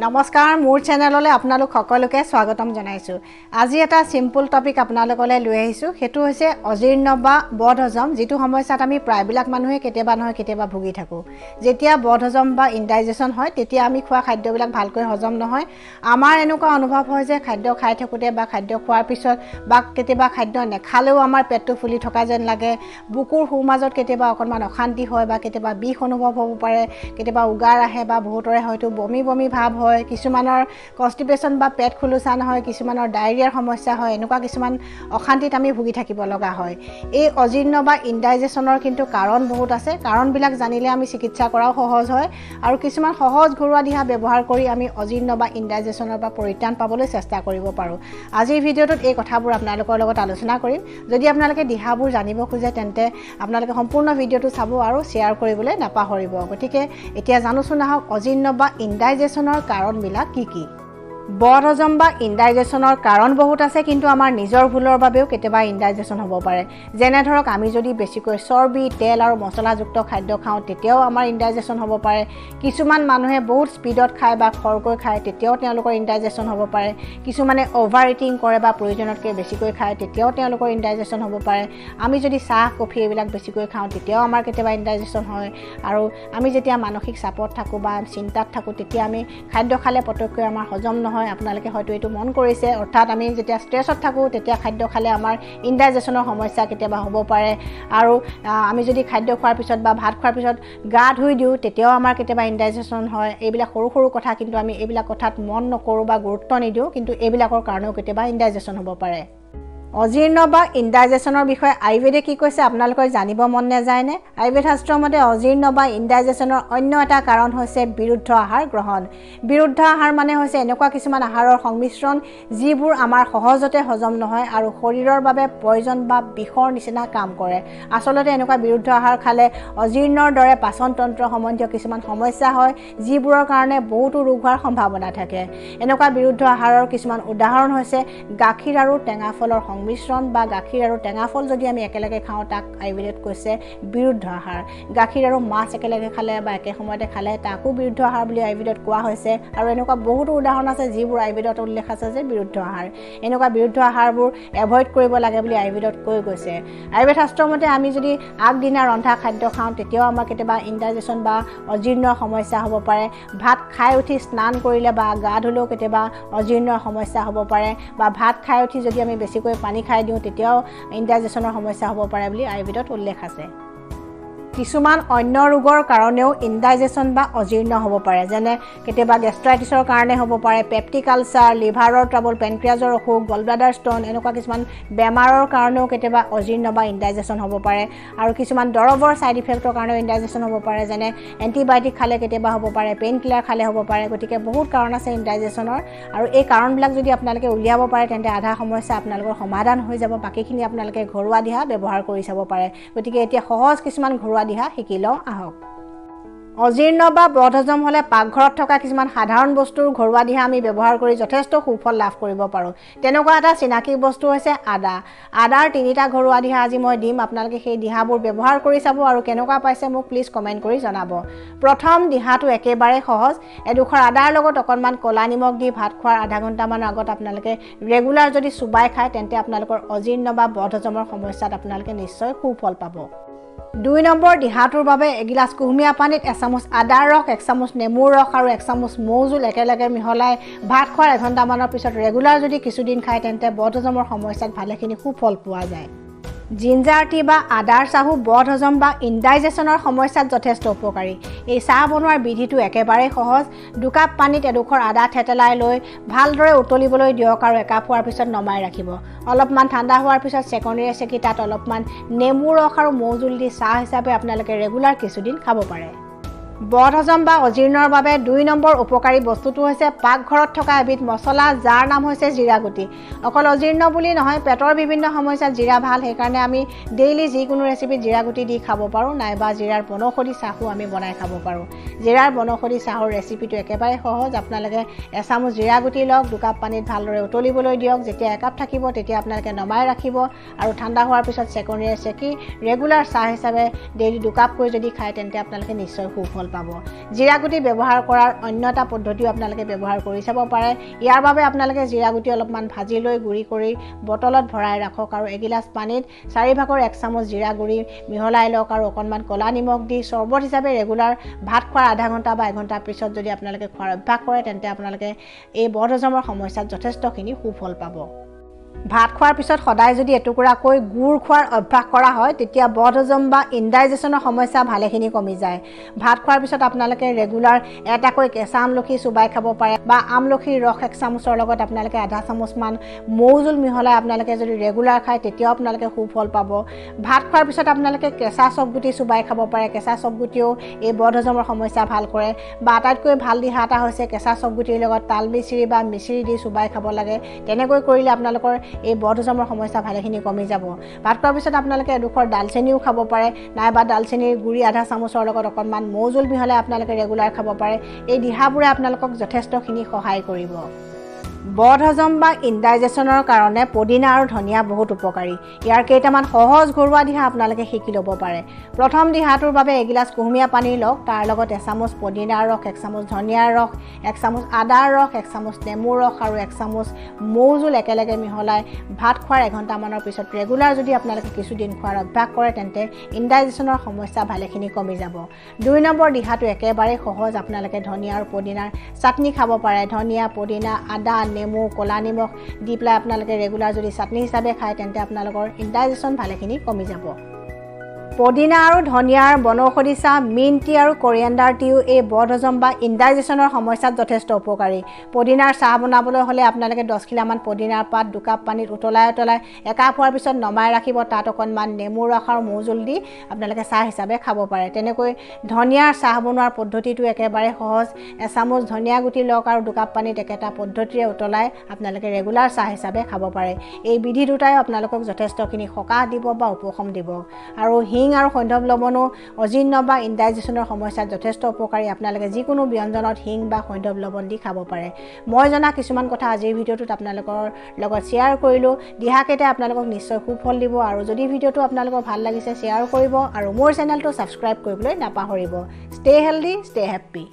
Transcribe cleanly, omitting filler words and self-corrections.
নমস্কাৰ মোৰ চেনেললৈ আপোনালোক সকলোকে স্বাগতম জনাইছো। আজি এটা সিম্পল টপিক আপোনালোকলৈ লৈ আহিছো, হেতু হৈছে অজীৰ্ণ বা বদহজম, যেটো সমস্যাত আমি প্ৰায়বিলাক মানুহে কেতিয়াবা নহয় কেতিয়াবা ভুগি থাকো। যেতিয়া বদহজম বা ইনডাইজেশন হয় তেতিয়া আমি খোৱা খাদ্যবিলাক ভালকৈ হজম নহয়। আমাৰ এনেকুৱা অনুভৱ হয় যে খাদ্য খাই থাকোতে বা খাদ্য খোৱাৰ পিছত বা কেতিয়াবা খাদ্য নেখালেও আমাৰ পেটটো ফুলি থকা যেন লাগে, বুকুৰ সোঁমাজত কেতিয়াবা অকণমান অশান্তি হয় বা কেতিয়াবা বিষ অনুভৱ হ'ব পাৰে, কেতিয়াবা উগাৰ আহে বা বহুতৰে হয়তো বমি বমি ভাব হয়, কিছুমানৰ কনষ্টিপেশন বা পেট খুলুচান হয়, কিছুমানৰ ডায়েৰিয়াৰ সমস্যা হয়, এনেকুৱা কিছুমান অশান্তিত আমি ভুগি থাকিব লগা হয়। এই অজীৰ্ণ বা ইনডাইজেশনৰ কিন্তু কাৰণ বহুত আছে। কাৰণবিলাক জানিলে আমি চিকিৎসা কৰাও সহজ হয় আৰু কিছুমান সহজ ঘৰুৱা দিহা ব্যৱহাৰ কৰি আমি অজীৰ্ণ বা ইনডাইজেশনৰ পৰা পৰিত্ৰাণ পাবলৈ চেষ্টা কৰিব পাৰোঁ। আজিৰ ভিডিঅ'টোত এই কথাবোৰ আপোনালোকৰ লগত আলোচনা কৰিম। যদি আপোনালোকে দিহাবোৰ জানিব খোজে তেন্তে আপোনালোকে সম্পূৰ্ণ ভিডিঅ'টো চাব আৰু শ্বেয়াৰ কৰিবলৈ নাপাহৰিব। গতিকে এতিয়া জানোচোন আহক অজীৰ্ণ বা ইনডাইজেশনৰ কাৰণবিলাক কি কি। বদহজম বা ইনডাইজেশনৰ কাৰণ বহুত আছে, কিন্তু আমাৰ নিজৰ ভুলৰ বাবেও কেতিয়াবা ইনডাইজেশন হ'ব পাৰে। যেনে ধৰক আমি যদি বেছিকৈ চৰ্বি, তেল আৰু মছলাযুক্ত খাদ্য খাওঁ তেতিয়াও আমাৰ ইনডাইজেশন হ'ব পাৰে। কিছুমান মানুহে বহুত স্পীডত খায় বা খৰকৈ খায় তেতিয়াও তেওঁলোকৰ ইনডাইজেশন হ'ব পাৰে। কিছুমানে অভাৰ ইটিং কৰে বা প্ৰয়োজনতকৈ বেছিকৈ খায় তেতিয়াও তেওঁলোকৰ ইনডাইজেশন হ'ব পাৰে। আমি যদি চাহ কফি এইবিলাক বেছিকৈ খাওঁ তেতিয়াও আমাৰ কেতিয়াবা ইনডাইজেশন হয়। আৰু আমি যেতিয়া মানসিক চাপত থাকোঁ বা চিন্তাত থাকোঁ তেতিয়া আমি খাদ্য খালে পটককৈ আমাৰ হজম নহয়। আপোনালোকে হয়তো এইটো মন কৰিছে, অৰ্থাৎ আমি যেতিয়া ষ্ট্ৰেছত থাকোঁ তেতিয়া খাদ্য খালে আমাৰ ইনডাইজেশনৰ সমস্যা কেতিয়াবা হ'ব পাৰে। আৰু আমি যদি খাদ্য খোৱাৰ পিছত বা ভাত খোৱাৰ পিছত গা ধুই দিওঁ তেতিয়াও আমাৰ কেতিয়াবা ইনডাইজেশন হয়। এইবিলাক সৰু সৰু কথা, কিন্তু আমি এইবিলাক কথাত মন নকৰোঁ বা গুৰুত্ব নিদিওঁ, কিন্তু এইবিলাকৰ কাৰণেও কেতিয়াবা ইনডাইজেশন হ'ব পাৰে। অজীৰ্ণ বা ইনডাইজেশনৰ বিষয়ে আয়ুৰ্বেদে কি কৈছে আপোনালোকৰ জানিব মন নাযায়নে? আয়ুৰ্বেদ শাস্ত্ৰৰ মতে অজীৰ্ণ বা ইনডাইজেশনৰ অন্য এটা কাৰণ হৈছে বিৰুদ্ধ আহাৰ গ্ৰহণ। বিৰুদ্ধ আহাৰ মানে হৈছে এনেকুৱা কিছুমান আহাৰৰ সংমিশ্ৰণ যিবোৰ আমাৰ সহজতে হজম নহয় আৰু শৰীৰৰ বাবে পয়জন বা বিষৰ নিচিনা কাম কৰে। আচলতে এনেকুৱা বিৰুদ্ধ আহাৰ খালে অজীৰ্ণৰ দৰে পাচন তন্ত্ৰ সম্বন্ধীয় কিছুমান সমস্যা হয়, যিবোৰৰ কাৰণে বহুতো ৰোগ হোৱাৰ সম্ভাৱনা থাকে। এনেকুৱা বিৰুদ্ধ আহাৰৰ কিছুমান উদাহৰণ হৈছে গাখীৰ আৰু টেঙা ফলৰ মিশ্ৰণ বা গাখীৰ আৰু টেঙা ফল যদি আমি একেলগে খাওঁ তাক আয়ুৰ্বেদত কৈছে বিৰুদ্ধ আহাৰ। গাখীৰ আৰু মাছ একেলগে খালে বা একে সময়তে খালে তাকো বিৰুদ্ধ আহাৰ বুলি আয়ুৰ্বেদত কোৱা হৈছে। আৰু এনেকুৱা বহুতো উদাহৰণ আছে যিবোৰ আয়ুৰ্বেদত উল্লেখ আছে যে বিৰুদ্ধ আহাৰ। এনেকুৱা বিৰুদ্ধ আহাৰবোৰ এভইড কৰিব লাগে বুলি আয়ুৰ্বেদত কৈ গৈছে। আয়ুৰ্বেদ শাস্ত্ৰৰ মতে আমি যদি আগদিনা ৰন্ধা খাদ্য খাওঁ তেতিয়াও আমাৰ কেতিয়াবা ইনডাইজেশন বা অজীৰ্ণৰ সমস্যা হ'ব পাৰে। ভাত খাই উঠি স্নান কৰিলে বা গা ধুলেও কেতিয়াবা অজীৰ্ণৰ সমস্যা হ'ব পাৰে, বা ভাত খাই উঠি যদি আমি বেছিকৈ পানী খাই দিওঁ তেতিয়াও ইনডাইজেশনৰ সমস্যা হ'ব পাৰে বুলি আয়ুৰ্বেদত উল্লেখ আছে। কিছুমান অন্য ৰোগৰ কাৰণেও ইনডাইজেশন বা অজীৰ্ণ হ'ব পাৰে, যেনে কেতিয়াবা গেষ্ট্ৰাইটিছৰ কাৰণে হ'ব পাৰে, পেপটিক আলচাৰ, লিভাৰৰ ট্ৰাবল, পেনক্ৰিয়াজৰ অসুখ, গলব্লাডাৰ ষ্ট'ন, এনেকুৱা কিছুমান বেমাৰৰ কাৰণেও কেতিয়াবা অজীৰ্ণ বা ইনডাইজেশন হ'ব পাৰে। আৰু কিছুমান দৰৱৰ ছাইড ইফেক্টৰ কাৰণেও ইনডাইজেশন হ'ব পাৰে, যেনে এণ্টিবায়'টিক খালে কেতিয়াবা হ'ব পাৰে, পেইন কিলাৰ খালে হ'ব পাৰে। গতিকে বহুত কাৰণ আছে ইনডাইজেশনৰ, আৰু এই কাৰণবিলাক যদি আপোনালোকে উলিয়াব পাৰে তেন্তে আধা সমস্যা আপোনালোকৰ সমাধান হৈ যাব। বাকীখিনি আপোনালোকে ঘৰুৱা দিহা ব্যৱহাৰ কৰি চাব পাৰে। গতিকে এতিয়া সহজ কিছুমান ঘৰুৱা দিহা শিকি লওঁ আহক। অজীৰ্ণ বা বদহজম হ'লে পাকঘৰত থকা কিছুমান সাধাৰণ বস্তুৰ ঘৰুৱা দিহা আমি ব্যৱহাৰ কৰি যথেষ্ট সুফল লাভ কৰিব পাৰোঁ। তেনেকুৱা এটা চিনাকি বস্তু হৈছে আদা। আদাৰ 3টা ঘৰুৱা দিহা আজি মই দিম, আপোনালোকে সেই দিহাবোৰ ব্যৱহাৰ কৰি চাব আৰু কেনেকুৱা পাইছে মোক প্লিজ কমেণ্ট কৰি জনাব। প্ৰথম দিহাটো একেবাৰে সহজ। এডোখৰ আদাৰ লগত অকণমান ক'লা নিমখ দি ভাত খোৱাৰ আধা ঘণ্টামানৰ আগত আপোনালোকে ৰেগুলাৰ যদি চুবাই খায় তেন্তে আপোনালোকৰ অজীৰ্ণ বা বদহজমৰ সমস্যাত আপোনালোকে নিশ্চয় সুফল পাব। 2 নম্বৰ দিহাটোৰ বাবে এগিলাচ কুহুমীয়া পানীত 1 চামুচ আদাৰ ৰস, 1 চামুচ নেমুৰ ৰস আৰু 1 চামুচ মৌজোল একেলগে মিহলাই ভাত খোৱাৰ এঘণ্টামানৰ পিছত ৰেগুলাৰ যদি কিছুদিন খায় তেন্তে বদহজমৰ সমস্যাত ভালেখিনি সুফল পোৱা যায়। জিঞ্জাৰ টি বা আদাৰ চাহো বদহজম বা ইনডাইজেশনৰ সমস্যাত যথেষ্ট উপকাৰী। এই চাহ বনোৱাৰ বিধিটো একেবাৰে সহজ। 2 কাপ পানীত এডোখৰ আদা থেতেলাই লৈ ভালদৰে উতলিবলৈ দিয়ক আৰু একাপ হোৱাৰ পিছত নমাই ৰাখিব। অলপমান ঠাণ্ডা হোৱাৰ পিছত চেকনিৰে চেকি তাত অলপমান নেমুৰ ৰস আৰু মৌজোল দি চাহ হিচাপে আপোনালোকে ৰেগুলাৰ কিছুদিন খাব পাৰে। বদহজম বা অজীৰ্ণৰ বাবে 2 নম্বৰ উপকাৰী বস্তুটো হৈছে পাকঘৰত থকা এবিধ মছলা, যাৰ নাম হৈছে জিৰা গুটি। অকল অজীৰ্ণ বুলি নহয়, পেটৰ বিভিন্ন সমস্যাত জিৰা ভাল, সেইকাৰণে আমি ডেইলি যিকোনো ৰেচিপিত জিৰা গুটি দি খাব পাৰোঁ, নাইবা জিৰাৰ বনৌষধি চাহো আমি বনাই খাব পাৰোঁ। জিৰাৰ বনৌষধি চাহৰ ৰেচিপিটো একেবাৰে সহজ। আপোনালোকে 1 চামুচ জিৰা গুটি লওক, 2 কাপ পানীত ভালদৰে উতলিবলৈ দিয়ক। যেতিয়া 1 কাপ থাকিব তেতিয়া আপোনালোকে নমাই ৰাখিব আৰু ঠাণ্ডা হোৱাৰ পিছত চেকনিৰে চেকি ৰেগুলাৰ চাহ হিচাপে ডেইলি 2 কাপকৈ যদি খায় তেন্তে আপোনালোকে নিশ্চয় সুফল সুফল পাব জিৰা গুটি ব্যৱহাৰ কৰাৰ অন্য এটা পদ্ধতিও আপোনালোকে ব্যৱহাৰ কৰি চাব পাৰে ইয়াৰ বাবে আপোনালোকে জিৰা গুটি অলপমান ভাজি লৈ গুৰি কৰি বটলত ভৰাই ৰাখক আৰু এগিলাস পানীত 4/1 চামুচ জিৰা গুৰি মিহলাই লওক আৰু অকণমান কলা নিমখ দি চৰ্বত হিচাপে ৰেগুলাৰ ভাত খোৱাৰ আধা ঘণ্টা বা 1 ঘণ্টাৰ পিছত যদি আপোনালোকে খোৱাৰ অভ্যাস কৰে তেন্তে আপোনালোকে এই বদহজমৰ সমস্যাত যথেষ্টখিনি সুফল পাব ভাত খোৱাৰ পিছত সদায় যদি এটুকুৰাকৈ গুড় খোৱাৰ অভ্যাস কৰা হয় তেতিয়া বদহজম বা ইনডাইজেশ্যনৰ সমস্যা ভালেখিনি কমি যায় ভাত খোৱাৰ পিছত আপোনালোকে ৰেগুলাৰ এটাকৈ কেঁচা আমলখি চুবাই খাব পাৰে বা আমলখিৰ ৰস 1 চামুচৰ লগত আপোনালোকে আধা চামুচমান মৌজোল মিহলাই আপোনালোকে যদি ৰেগুলাৰ খায় তেতিয়াও আপোনালোকে সুফল পাব ভাত খোৱাৰ পিছত আপোনালোকে কেঁচা চবগুটি চুবাই খাব পাৰে কেঁচা চবগুটিও এই বদহজমৰ সমস্যা ভাল কৰে বা আটাইতকৈ ভাল দিহা এটা হৈছে কেঁচা চবগুটিৰ লগত তাল মিচিৰি বা মিচিৰি দি চুবাই খাব লাগে তেনেকৈ কৰিলে আপোনালোকৰ এই বদহজমৰ সমস্যা ভালেখিনি কমি যাব ভাত খোৱাৰ পিছত আপোনালোকে এডোখৰ ডালচেনিও খাব পাৰে নাইবা ডালচেনিৰ গুৰি আধা চামুচৰ লগত অকণমান মৌজোল মিহলাই আপোনালোকে ৰেগুলাৰ খাব পাৰে এই দিহাবোৰে আপোনালোকক যথেষ্টখিনি সহায় কৰিব বদহজম বা ইনডাইজেশ্যনৰ কাৰণে পদিনা আৰু ধনিয়া বহুত উপকাৰী ইয়াৰ কেইটামান সহজ ঘৰুৱা দিহা আপোনালোকে শিকি ল'ব পাৰে প্ৰথম দিহাটোৰ বাবে এগিলাস কুহুমীয়া পানী লওক তাৰ লগত 1 চামুচ পদিনাৰ ৰস 1 চামুচ ধনিয়াৰ ৰস 1 চামুচ আদাৰ ৰস 1 চামুচ নেমুৰ ৰস আৰু 1 চামুচ মৌজোল একেলগে মিহলাই ভাত খোৱাৰ 1 ঘণ্টামানৰ পিছত ৰেগুলাৰ যদি আপোনালোকে কিছুদিন খোৱাৰ অভ্যাস কৰে তেন্তে ইনডাইজেশ্যনৰ সমস্যা ভালেখিনি কমি যাব 2 নম্বৰ দিহাটো একেবাৰে সহজ আপোনালোকে ধনিয়া আৰু পদিনাৰ চাটনি খাব পাৰে ধনিয়া পদিনা আদা নেমু কলা নিমখ দি পেলাই আপোনালোকে ৰেগুলাৰ যদি চাটনি হিচাপে খায় তেন্তে আপোনালোকৰ ইনডাইজেশ্যন ভালেখিনি কমি যাব পদিনা আৰু ধনিয়াৰ বনৌষধি চাহ মিন টি আৰু কৰিয়েণ্ডাৰ টিও এই বদহজম বা ইনডাইজেশ্যনৰ সমস্যাত যথেষ্ট উপকাৰী পদিনাৰ চাহ বনাবলৈ হ'লে আপোনালোকে 10 খিলামান পদিনাৰ পাত 2 কাপ পানীত উতলাই একাপ হোৱাৰ পিছত নমাই ৰাখিব তাত অকণমান নেমুৰ ৰস আৰু মৌজোল দি আপোনালোকে চাহ হিচাপে খাব পাৰে তেনেকৈ ধনিয়াৰ চাহ বনোৱাৰ পদ্ধতিটো একেবাৰে সহজ 1 চামুচ ধনিয়া গুটি লওক আৰু 2 কাপ পানীত একেটা পদ্ধতিৰে উতলাই আপোনালোকে ৰেগুলাৰ চাহ হিচাপে খাব পাৰে এই বিধি দুটাই আপোনালোকক যথেষ্টখিনি সকাহ দিব বা উপশম দিব আৰু হিং আৰু সৈন্ধৱ লৱণো অজীৰ্ণ বা ইনডাইজেশ্যনৰ সমস্যাত যথেষ্ট উপকাৰী আপোনালোকে যিকোনো ব্যঞ্জনত হিং বা সৈন্ধৱ লৱণ দি খাব পাৰে মই জনা কিছুমান কথা আজিৰ ভিডিঅ'টোত আপোনালোকৰ লগত শ্বেয়াৰ কৰিলোঁ দিহাকেইটাই আপোনালোকক নিশ্চয় সুফল দিব আৰু যদি ভিডিঅ'টো আপোনালোকৰ ভাল লাগিছে শ্বেয়াৰ কৰিব আৰু মোৰ চেনেলটো ছাবস্ক্ৰাইব কৰিবলৈ নাপাহৰিব ষ্টে হেল্ডি ষ্টে হেপ্পী